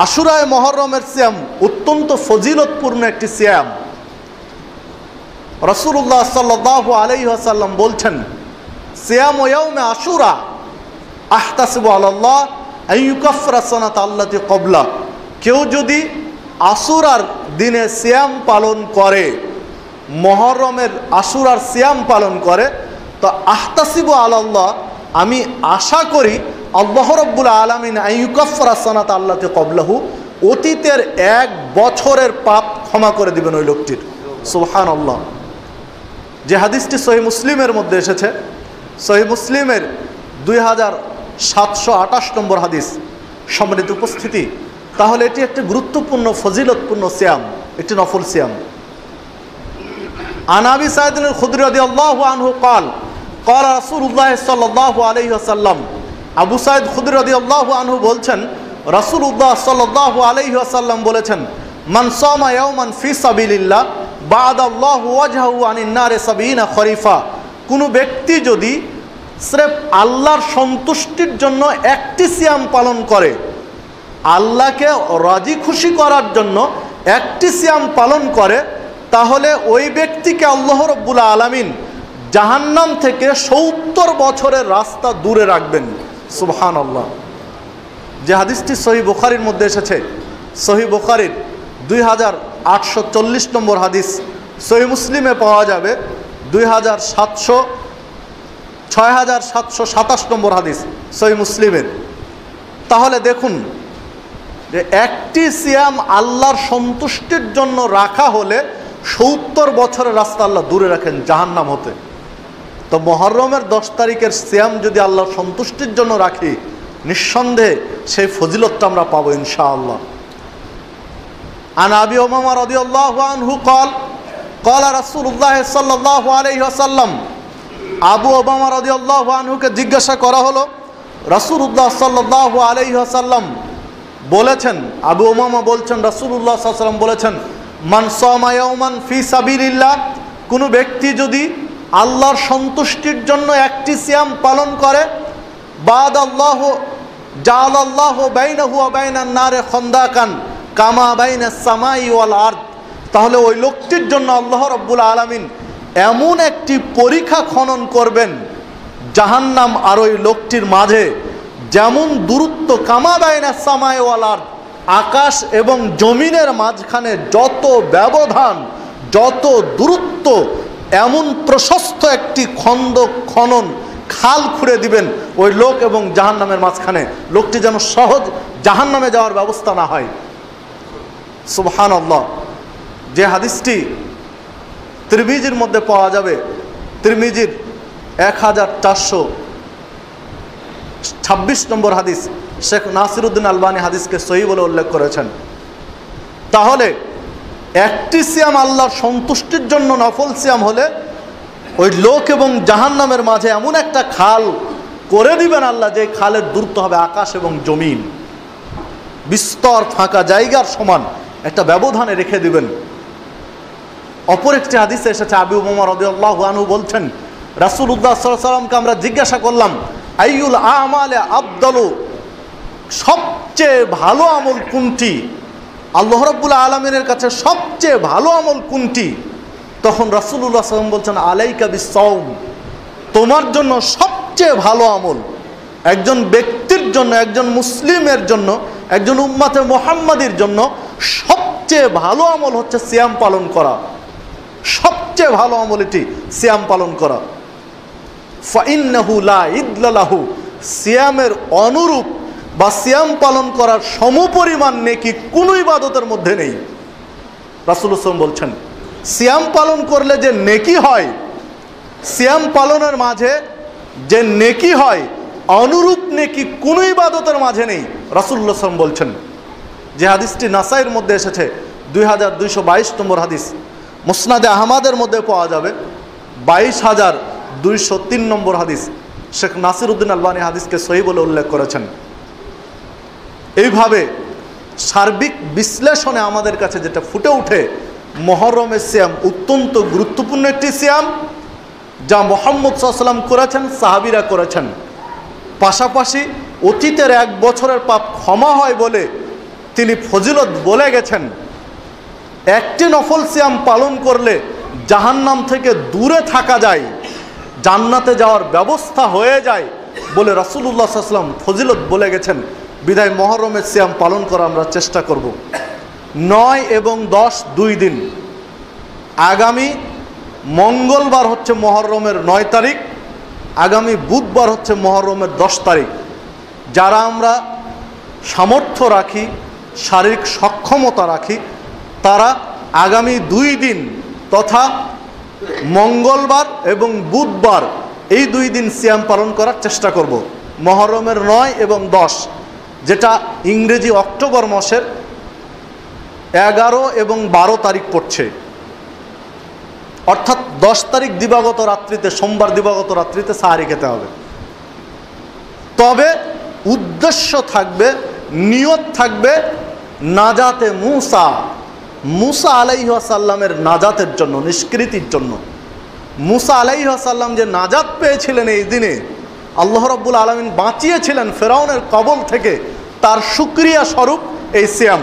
আশুরায়ে মুহররমের সিয়াম অত্যন্ত ফজিলতপূর্ণ একটি সিয়াম। রাসূলুল্লাহ সাল্লাল্লাহু আলাইহি ওয়াসাল্লাম বলছেন, সিয়াম ইয়াউমে আশুরা আহতাসিবু আলাল্লাহ আন ইউকাফিরা সানাতা আল্লাতী ক্বাবলা। কেউ যদি আশুরার দিনে সিয়াম পালন করে, মুহররমের আশুরার সিয়াম পালন করে, তো আহতাসিবু আলাল্লাহ, আমি আশা করি আল্লাহ রাব্বুল আলামিন আন ইউকাফিরা সানাতা আল্লাতী ক্বাবলাহু, অতীতের 1 বছরের পাপ ক্ষমা করে দিবেন ওই লোকটির। সুবহানাল্লাহ। যে হাদিসটি সহিহ মুসলিমের মধ্যে এসেছে, সহিহ মুসলিমের 2728 নম্বর হাদিস। সম্মানিত উপস্থিতি, তাহলে এটি একটি গুরুত্বপূর্ণ ফজিলতপূর্ণ সিয়াম, একটি নফল সিয়াম। আন আবি সাঈদ আল খুদরি রাদিয়াল্লাহু আনহু قال قال رسول الله সাল্লাল্লাহু আলাইহি ওয়াসাল্লাম। আবু সাঈদ খুদরি রাদিয়াল্লাহু আনহু বলছেন, রাসূলুল্লাহ সাল্লাল্লাহু আলাইহি ওয়াসাল্লাম বলেছেন, মান সামা ইয়াওমান ফি সাবিলিল্লাহ বা'দাল্লাহু ওয়াজহাহু আনিন নারে 70 খরিফা। কোনো ব্যক্তি যদি স্রেফ আল্লাহর সন্তুষ্টির জন্য একটি সিয়াম পালন করে, আল্লাহকে রাজি খুশি করার জন্য একটি সিয়াম পালন করে, তাহলে ওই ব্যক্তিকে আল্লাহ রাব্বুল আলামিন জাহান্নাম থেকে 70 বছরের রাস্তা দূরে রাখবেন। সুবহানাল্লাহ। যে হাদিসটি সহিহ বুখারীর মধ্যে এসেছে, সহিহ বুখারীর 2840 নম্বর হাদিস, সহিহ মুসলিমে পাওয়া যাবে 6727 নম্বর হাদিস সহিহ মুসলিমের। তাহলে দেখুন যে একটি সিয়াম আল্লাহর সন্তুষ্টির জন্য রাখা হলে 70 বছরের রাস্তা আল্লাহ দূরে রাখেন জাহান্নাম হতে। তো মুহররমের 10 তারিখের সিয়াম যদি আল্লাহর সন্তুষ্টির জন্য রাখি, নিঃসন্দেহে সেই ফজিলতটা আমরা পাবো ইনশাআল্লাহ। আন আবি উমামা রাদিয়াল্লাহু আনহু قال قال رسول الله সাল্লাল্লাহু আলাইহি ওয়াসাল্লাম। আবু উমামা রাদিয়াল্লাহু আনহুকে জিজ্ঞাসা করা হলো, রাসূলুল্লাহ সাল্লাল্লাহু আলাইহি ওয়াসাল্লাম বলেছেন, আবু উমামা বলছেন, রাসূলুল্লাহ সাল্লাল্লাহু আলাইহি ওয়াসাল্লাম বলেছেন, মান সামা ইয়াওমান ফি সাবিলিল্লাহ, কোনো ব্যক্তি যদি আল্লাহর সন্তুষ্টির জন্য একটি সিয়াম পালন করে, বা'দাল্লাহু জাআলাল্লাহু বাইনাহু ওয়া বাইনান নারে খন্দাকান কামা বাইনাস সামাই ওয়াল আরদ, তাহলে ওই লোকটির জন্য আল্লাহ রাব্বুল আলামিন এমন একটি পরিখা খনন করবেন জাহান্নাম আর ওই লোকটির মাঝে, যেমন দূরত্ব কামা বাইনাস সামাই ওয়াল আরদ, আকাশ এবং জমিনের মাঝখানে যত ব্যবধান, যত দূরত্ব, এমন প্রশস্ত একটি খনন খাল খুঁড়ে দিবেন ওই লোক এবং জাহান্নামের মাঝখানে, লোকটি যেন সহজ জাহান্নামে যাওয়ার ব্যবস্থা না হয়। সুবহানাল্লাহ। যে হাদিসটি তিরমিজির মধ্যে পাওয়া যাবে, তিরমিজির 1426 নম্বর হাদিস, শেখ নাসিরউদ্দিন আলবানী হাদিসকে সহিহ বলে উল্লেখ করেছেন। তাহলে একটি সিয়াম আল্লাহর সন্তুষ্টির জন্য নফল সিয়াম হলে ওই লোক এবং জাহান্নামের মাঝে এমন একটা খাল করে দিবেন আল্লাহ, যে খালের দূরত্ব হবে আকাশ এবং জমিন, বিস্তর ফাঁকা জায়গার সমান একটা ব্যবধানে রেখে দিবেন। অপর একটি হাদিসে এসেছে, আবু উমামা রাদিয়াল্লাহু আনহু বলছেন, রাসূলুল্লাহ সাল্লাল্লাহু আলাইহি ওয়াসাল্লামকে আমরা জিজ্ঞাসা করলাম, আইয়ুল আমালে আফদালু, সবচেয়ে ভালো আমল কোনটি, আল্লাহ রাব্বুল আলামিনের কাছে সবচেয়ে ভালো আমল কোনটি? তখন রাসূলুল্লাহ সাল্লাল্লাহু আলাইহি ওয়াসাল্লাম বলছেন, আলাইকা বিসসাওম, তোমার জন্য সবচেয়ে ভালো আমল, একজন ব্যক্তির জন্য, একজন মুসলিমের জন্য, একজন উম্মতে মুহাম্মাদির জন্য সবচেয়ে ভালো আমল হচ্ছে সিয়াম পালন করা। সবচেয়ে ভালো আমল এটি, সিয়াম পালন করা। ফাইন্নাহু লা ইদলা লাহু, সিয়ামের অনুরূপ বা সিয়াম পালন করার সমপরিমাণ নেকি কোনো ইবাদতের মধ্যে নেই। রাসূলুল্লাহ সাল্লাল্লাহু আলাইহি ওয়াসাল্লাম বলছেন, সিয়াম পালন করলে যে নেকি হয়, সিয়াম পালনের মাঝে যে নেকি হয়, অনুরূপ নেকি কোনো ইবাদতের মাঝে নেই। রাসূলুল্লাহ সাল্লাল্লাহু আলাইহি ওয়াসাল্লাম বলছেন। যে হাদিসটি নাসাইর মধ্যে এসেছে 2222 নম্বর হাদিস, মুসনাদে আহমদের মধ্যে পাওয়া যাবে 22203 নম্বর হাদিস, শেখ নাসিরউদ্দিন আলবানী হাদিসকে সহিহ বলে উল্লেখ করেছেন। এইভাবে সার্বিক বিশ্লেষণে আমাদের কাছে যেটা ফুটে ওঠে, মুহররমের সিয়াম অত্যন্ত গুরুত্বপূর্ণ একটি সিয়াম, যা মুহাম্মদ সাল্লাল্লাহু আলাইহি ওয়াসাল্লাম করেছেন, সাহাবীরা করেছেন। পাশাপাশি অতীতের 1 বছরের পাপ ক্ষমা হয় বলে তিনি ফজিলত বলে গেছেন, একটি নফল সিয়াম পালন করলে জাহান্নাম থেকে দূরে থাকা যায়, জান্নাতে যাওয়ার ব্যবস্থা হয়ে যায় বলে রাসূলুল্লাহ সাল্লাল্লাহু আলাইহি ওয়াসাল্লাম ফজিলত বলে গেছেন। বিদায় মহরমের সিয়াম পালন করা আমরা চেষ্টা করব। 9 এবং 10 2 দিন। আগামী মঙ্গলবার হচ্ছে মহরমের 9 তারিখ, আগামী বুধবার হচ্ছে মহরমের 10 তারিখ। যারা আমরা সামর্থ্য রাখি, শারীরিক সক্ষমতা রাখি, তারা আগামী 2 দিন তথা মঙ্গলবার এবং বুধবার এই 2 দিন সিয়াম পালন করার চেষ্টা করব। মহরমের 9 এবং 10, যেটা ইংরেজি অক্টোবর মাসের 11 এবং 12 তারিখ পড়ছে, অর্থাৎ 10 তারিখ দিবাগত রাত্রিতে, সোমবার দিবাগত রাত্রিতে সাহারি খেতে হবে। তবে উদ্দেশ্য থাকবে, নিয়ত থাকবে নাজাতে মুসা আলাইহিস সালামের নাজাতের জন্য, নিষ্কৃতির জন্য। মুসা আলাইহিস সালাম যে নাজাত পেয়েছিলেন এই দিনে, আল্লাহ রাব্বুল আলামিন বাঁচিয়েছিলেন ফেরাউনের কবল থেকে, তার শুকরিয়া স্বরূপ এই সিয়াম।